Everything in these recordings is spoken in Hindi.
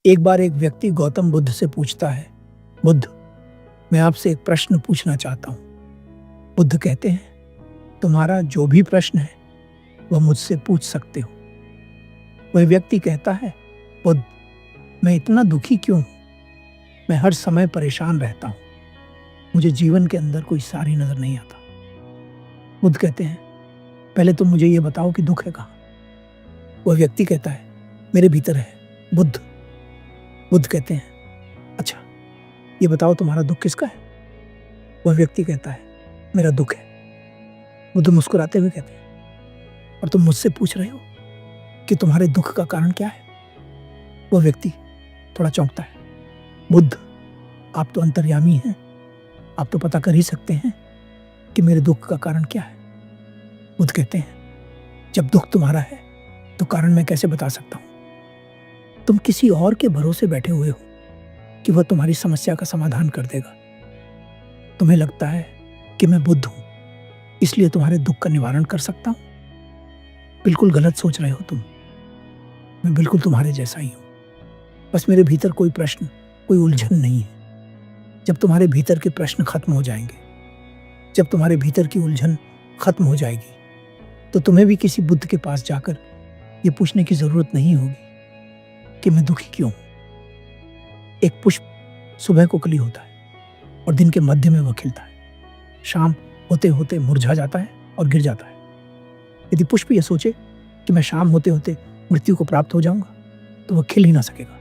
एक बार एक व्यक्ति गौतम बुद्ध से पूछता है, बुद्ध, मैं आपसे एक प्रश्न पूछना चाहता हूँ। बुद्ध कहते हैं, तुम्हारा जो भी प्रश्न है वह मुझसे पूछ सकते हो। वह व्यक्ति कहता है, बुद्ध, मैं इतना दुखी क्यों हूँ? मैं हर समय परेशान रहता हूँ। मुझे जीवन के अंदर कोई सारी नजर नहीं आता। बुद्ध कहते हैं, पहले तुम मुझे ये बताओ कि दुख है कहाँ? वह व्यक्ति कहता है, मेरे भीतर है बुद्ध। बुद्ध कहते हैं, अच्छा ये बताओ तुम्हारा दुख किसका है? वह व्यक्ति कहता है, मेरा दुख है। बुद्ध मुस्कुराते हुए कहते हैं, और तुम मुझसे पूछ रहे हो कि तुम्हारे दुख का कारण क्या है? वह व्यक्ति थोड़ा चौंकता है। बुद्ध, आप तो अंतर्यामी हैं, आप तो पता कर ही सकते हैं कि मेरे दुख का कारण क्या है। बुद्ध कहते हैं, जब दुख तुम्हारा है तो कारण मैं कैसे बता सकता हूं? तुम किसी और के भरोसे बैठे हुए हो कि वह तुम्हारी समस्या का समाधान कर देगा। तुम्हें लगता है कि मैं बुद्ध हूं, इसलिए तुम्हारे दुख का निवारण कर सकता हूं। बिल्कुल गलत सोच रहे हो तुम। मैं बिल्कुल तुम्हारे जैसा ही हूं, बस मेरे भीतर कोई प्रश्न, कोई उलझन नहीं है। जब तुम्हारे भीतर के प्रश्न खत्म हो जाएंगे, जब तुम्हारे भीतर की उलझन खत्म हो जाएगी, तो तुम्हें भी किसी बुद्ध के पास जाकर ये पूछने की जरूरत नहीं होगी कि मैं दुखी क्यों हूं। एक पुष्प सुबह को कली होता है और दिन के मध्य में वह खिलता है। शाम होते होते मुरझा जाता है और गिर जाता है। यदि पुष्प यह सोचे कि मैं शाम होते होते मृत्यु को प्राप्त हो जाऊंगा, तो वह खिल ही ना सकेगा,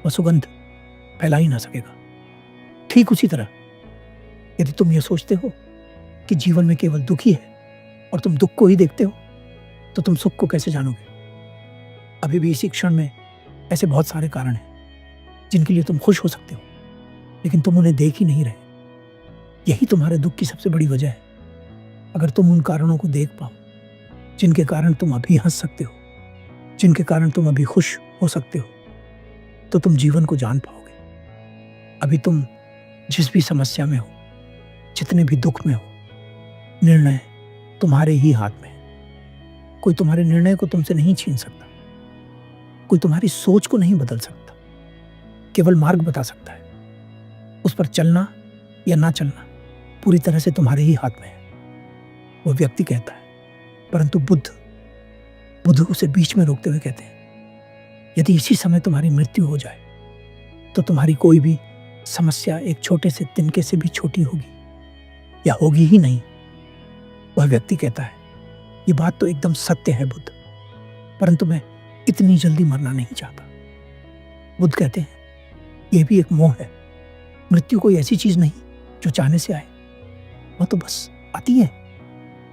वह सुगंध फैला ही ना सकेगा। ठीक उसी तरह यदि तुम यह सोचते हो कि जीवन में केवल दुख ही है और तुम दुख को ही देखते हो, तो तुम सुख को कैसे जानोगे? अभी भी इसी क्षण में ऐसे बहुत सारे कारण हैं जिनके लिए तुम खुश हो सकते हो, लेकिन तुम उन्हें देख ही नहीं रहे। यही तुम्हारे दुख की सबसे बड़ी वजह है। अगर तुम उन कारणों को देख पाओ जिनके कारण तुम अभी हंस सकते हो, जिनके कारण तुम अभी खुश हो सकते हो, तो तुम जीवन को जान पाओगे। अभी तुम जिस भी समस्या में हो, जितने भी दुख में हो, निर्णय तुम्हारे ही हाथ में है। कोई तुम्हारे निर्णय को तुमसे नहीं छीन सकता, कोई तुम्हारी सोच को नहीं बदल सकता, केवल मार्ग बता सकता है। उस पर चलना या ना चलना पूरी तरह से तुम्हारे ही हाथ में है। वो व्यक्ति कहता है, परंतु बुद्ध उसे बीच में रोकते हुए कहते हैं, यदि इसी समय तुम्हारी मृत्यु हो जाए तो तुम्हारी कोई भी समस्या एक छोटे से तिनके से भी छोटी होगी या होगी ही नहीं। वह व्यक्ति कहता है, ये बात तो एकदम सत्य है बुद्ध, परंतु मैं इतनी जल्दी मरना नहीं चाहता। बुद्ध कहते हैं, यह भी एक मोह है। मृत्यु कोई ऐसी चीज नहीं जो चाहने से आए, वह तो बस आती है।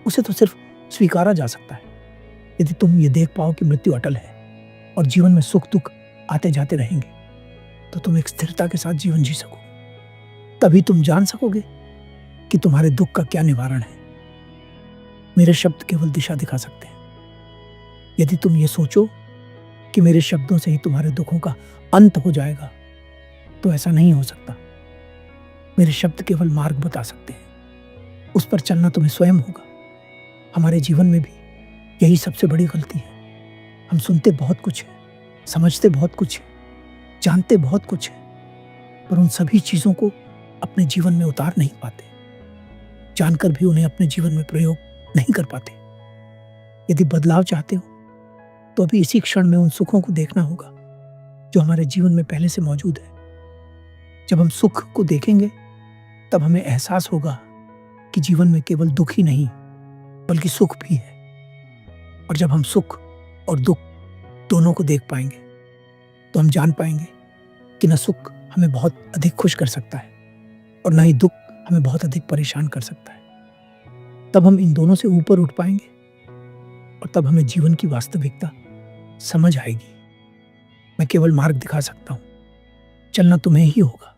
उसे तो सिर्फ स्वीकारा जा सकता है। यदि तुम ये देख पाओ कि मृत्यु अटल है और जीवन में सुख दुख आते जाते रहेंगे, तो तुम एक स्थिरता के साथ जीवन जी सको। तभी तुम जान सकोगे कि तुम्हारे दुख का क्या निवारण है। मेरे शब्द केवल दिशा दिखा सकते हैं। यदि तुम ये सोचो कि मेरे शब्दों से ही तुम्हारे दुखों का अंत हो जाएगा, तो ऐसा नहीं हो सकता। मेरे शब्द केवल मार्ग बता सकते हैं, उस पर चलना तुम्हें स्वयं होगा। हमारे जीवन में भी यही सबसे बड़ी गलती है। हम सुनते बहुत कुछ है, समझते बहुत कुछ है, जानते बहुत कुछ है, पर उन सभी चीजों को अपने जीवन में उतार नहीं पाते। जानकर भी उन्हें अपने जीवन में प्रयोग नहीं कर पाते। यदि बदलाव चाहते हो तो अभी इसी क्षण में उन सुखों को देखना होगा जो हमारे जीवन में पहले से मौजूद है। जब हम सुख को देखेंगे, तब हमें एहसास होगा कि जीवन में केवल दुख ही नहीं बल्कि सुख भी है। और जब हम सुख और दुख दोनों को देख पाएंगे, तो हम जान पाएंगे कि न सुख हमें बहुत अधिक खुश कर सकता है और न ही दुख हमें बहुत अधिक परेशान कर सकता है। तब हम इन दोनों से ऊपर उठ पाएंगे और तब हमें जीवन की वास्तविकता समझ आएगी। मैं केवल मार्ग दिखा सकता हूं, चलना तुम्हें ही होगा।